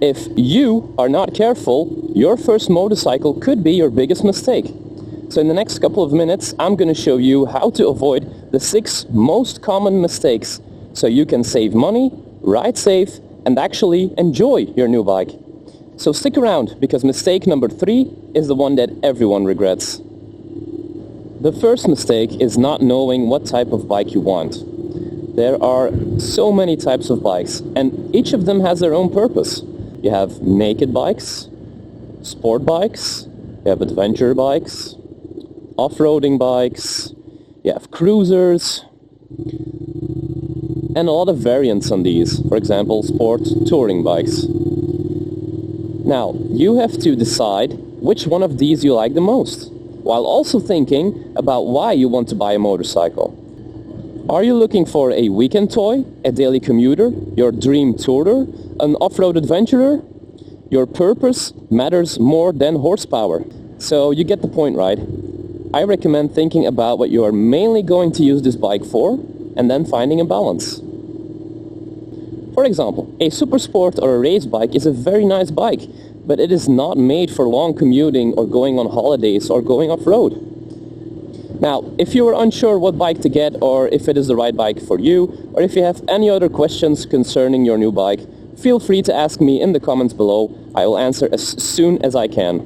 If you are not careful, your first motorcycle could be your biggest mistake. So in the next couple of minutes, I'm going to show you how to avoid the 6 most common mistakes so you can save money, ride safe, and actually enjoy your new bike. So stick around, because mistake number 3 is the one that everyone regrets. The first mistake is not knowing what type of bike you want. There are so many types of bikes, and each of them has their own purpose. You have naked bikes, sport bikes, you have adventure bikes, off-roading bikes, you have cruisers, and a lot of variants on these. For example, sport touring bikes. Now, you have to decide which one of these you like the most, while also thinking about why you want to buy a motorcycle. Are you looking for a weekend toy, a daily commuter, your dream tourer, an off-road adventurer? Your purpose matters more than horsepower. So you get the point, right? I recommend thinking about what you are mainly going to use this bike for, and then finding a balance. For example, a super sport or a race bike is a very nice bike, but it is not made for long commuting or going on holidays or going off-road. Now, if you are unsure what bike to get, or if it is the right bike for you, or if you have any other questions concerning your new bike, feel free to ask me in the comments below. I will answer as soon as I can.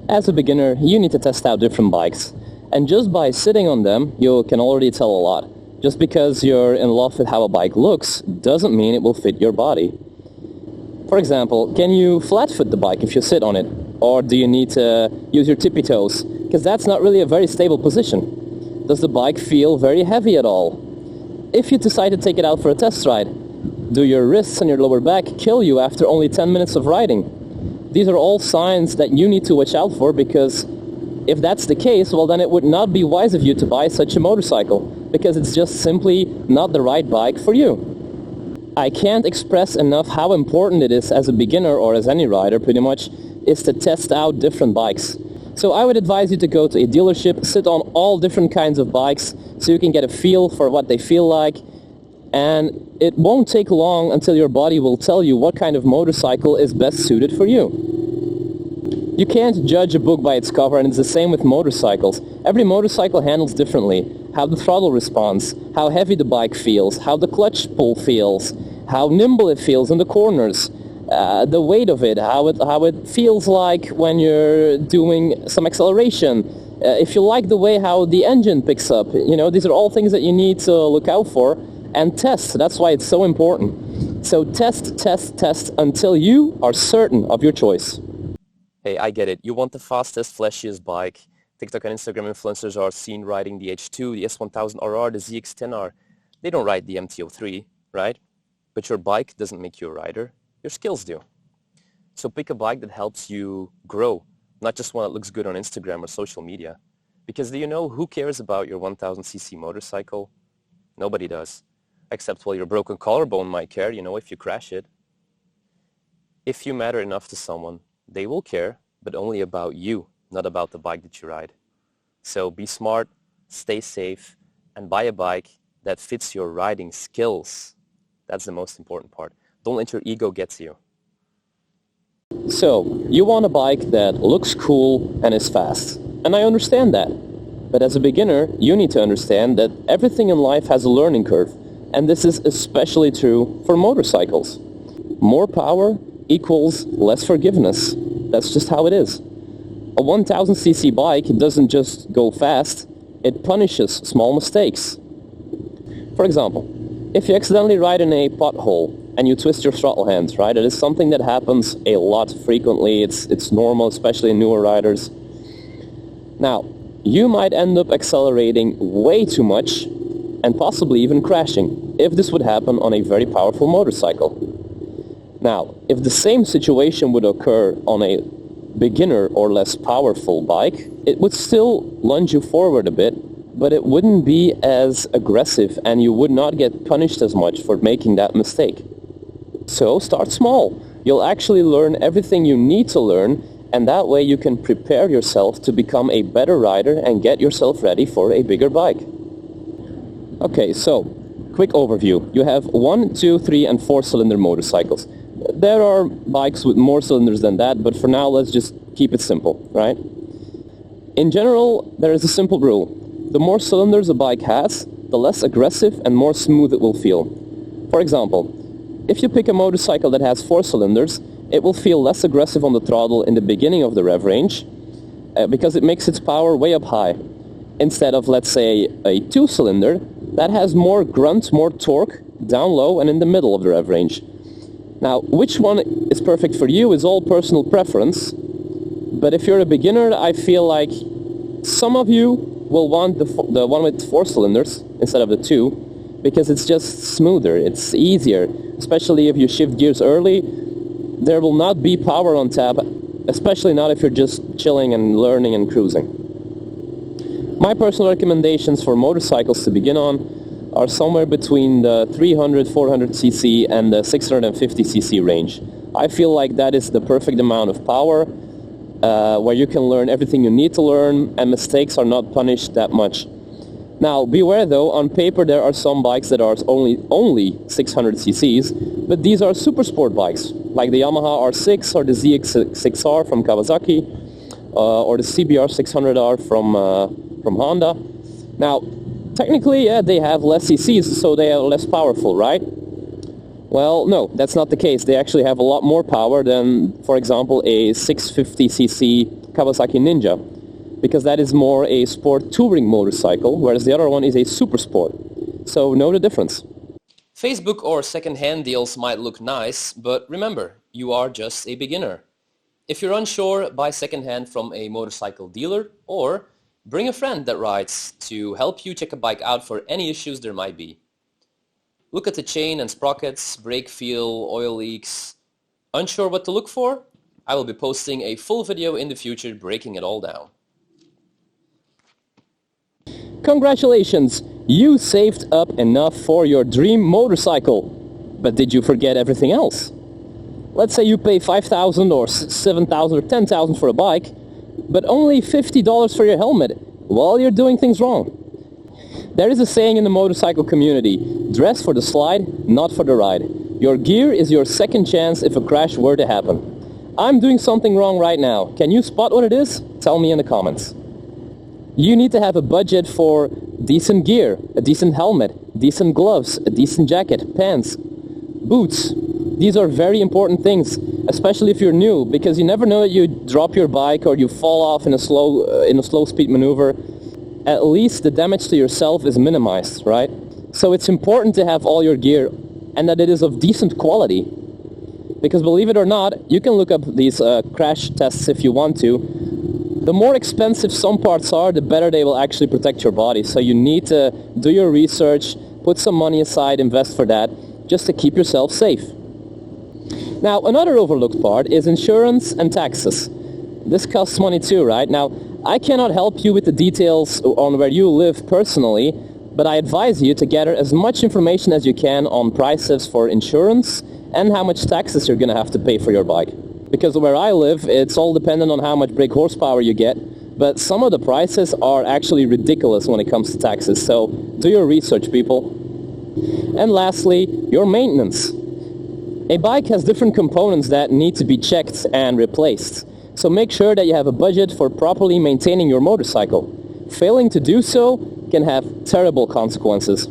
As a beginner, you need to test out different bikes, and just by sitting on them, you can already tell a lot. Just because you're in love with how a bike looks doesn't mean it will fit your body. For example, can you flat foot the bike if you sit on it? Or do you need to use your tippy toes? Because that's not really a very stable position. Does the bike feel very heavy at all? If you decide to take it out for a test ride, do your wrists and your lower back kill you after only 10 minutes of riding? These are all signs that you need to watch out for, because if that's the case, well, then it would not be wise of you to buy such a motorcycle, because it's just simply not the right bike for you. I can't express enough how important it is as a beginner, or as any rider pretty much, is to test out different bikes. So I would advise you to go to a dealership, sit on all different kinds of bikes so you can get a feel for what they feel like, and it won't take long until your body will tell you what kind of motorcycle is best suited for you. You can't judge a book by its cover, and it's the same with motorcycles. Every motorcycle handles differently. How the throttle responds, how heavy the bike feels, how the clutch pull feels, how nimble it feels in the corners, the weight of it, how it feels like when you're doing some acceleration. If you like the way how the engine picks up, these are all things that you need to look out for and test. That's why it's so important. So test until you are certain of your choice. Hey, I get it. You want the fastest, flashiest bike. TikTok and Instagram influencers are seen riding the H2, the S1000RR, the ZX10R. They don't ride the MT-03, right? But your bike doesn't make you a rider. Your skills do. So pick a bike that helps you grow, not just one that looks good on Instagram or social media. Because do you know who cares about your 1000cc motorcycle? Nobody does. Except, well, your broken collarbone might care, if you crash it. If you matter enough to someone, they will care, but only about you, not about the bike that you ride. So be smart, stay safe, and buy a bike that fits your riding skills. That's the most important part. Don't let your ego get to you. So, you want a bike that looks cool and is fast. And I understand that. But as a beginner, you need to understand that everything in life has a learning curve. And this is especially true for motorcycles. More power equals less forgiveness. That's just how it is. A 1000cc bike doesn't just go fast, it punishes small mistakes. For example, if you accidentally ride in a pothole and you twist your throttle hand, right? It is something that happens a lot frequently. It's normal, especially in newer riders. Now, you might end up accelerating way too much and possibly even crashing if this would happen on a very powerful motorcycle. Now, if the same situation would occur on a beginner or less powerful bike, it would still lunge you forward a bit, but it wouldn't be as aggressive and you would not get punished as much for making that mistake. So start small. You'll actually learn everything you need to learn, and that way you can prepare yourself to become a better rider and get yourself ready for a bigger bike. Okay, so quick overview. You have 1, 2, 3, and 4-cylinder motorcycles. There are bikes with more cylinders than that, but for now let's just keep it simple, right? In general, there is a simple rule. The more cylinders a bike has, the less aggressive and more smooth it will feel. For example, if you pick a motorcycle that has 4 cylinders, it will feel less aggressive on the throttle in the beginning of the rev range because it makes its power way up high. Instead of, let's say, a 2-cylinder that has more grunt, more torque down low and in the middle of the rev range. Now, which one is perfect for you is all personal preference, but if you're a beginner, I feel like some of you will want the one with 4 cylinders instead of the 2, because it's just smoother, it's easier, especially if you shift gears early. There will not be power on tap, especially not if you're just chilling and learning and cruising. My personal recommendations for motorcycles to begin on are somewhere between the 300, 400cc and the 650cc range. I feel like that is the perfect amount of power where you can learn everything you need to learn and mistakes are not punished that much. Now, beware though, on paper there are some bikes that are only 600cc's, but these are super sport bikes, like the Yamaha R6 or the ZX6R from Kawasaki, or the CBR 600R from Honda. Now, technically, yeah, they have less cc's, so they are less powerful, right? Well, no, that's not the case. They actually have a lot more power than, for example, a 650cc Kawasaki Ninja, because that is more a sport touring motorcycle, whereas the other one is a super sport. So know the difference. Facebook or second-hand deals might look nice, but remember, you are just a beginner. If you're unsure, buy second-hand from a motorcycle dealer, or bring a friend that rides to help you check a bike out for any issues there might be. Look at the chain and sprockets, brake feel, oil leaks. Unsure what to look for? I will be posting a full video in the future breaking it all down. Congratulations! You saved up enough for your dream motorcycle. But did you forget everything else? Let's say you pay $5,000 or $7,000 or $10,000 for a bike, but only $50 for your helmet. Well, you're doing things wrong. There is a saying in the motorcycle community, dress for the slide, not for the ride. Your gear is your second chance if a crash were to happen. I'm doing something wrong right now. Can you spot what it is? Tell me in the comments. You need to have a budget for decent gear, a decent helmet, decent gloves, a decent jacket, pants, boots. These are very important things, especially if you're new, because you never know that you drop your bike or you fall off in a slow speed maneuver. At least the damage to yourself is minimized, right? So it's important to have all your gear and that it is of decent quality. Because believe it or not, you can look up these crash tests if you want to. The more expensive some parts are, the better they will actually protect your body. So you need to do your research, put some money aside, invest for that, just to keep yourself safe. Now, another overlooked part is insurance and taxes. This costs money too, right? Now, I cannot help you with the details on where you live personally, but I advise you to gather as much information as you can on prices for insurance and how much taxes you're going to have to pay for your bike. Because where I live, it's all dependent on how much brake horsepower you get, but some of the prices are actually ridiculous when it comes to taxes, so do your research, people. And lastly, your maintenance. A bike has different components that need to be checked and replaced, so make sure that you have a budget for properly maintaining your motorcycle. Failing to do so can have terrible consequences.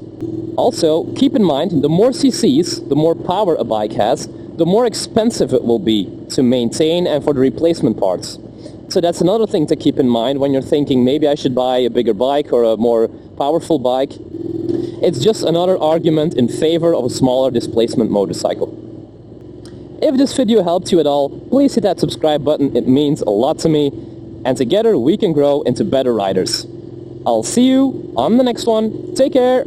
Also, keep in mind, the more cc's, the more power a bike has, the more expensive it will be to maintain and for the replacement parts. So that's another thing to keep in mind when you're thinking maybe I should buy a bigger bike or a more powerful bike. It's just another argument in favor of a smaller displacement motorcycle. If this video helped you at all, please hit that subscribe button, it means a lot to me, and together we can grow into better riders. I'll see you on the next one. Take care!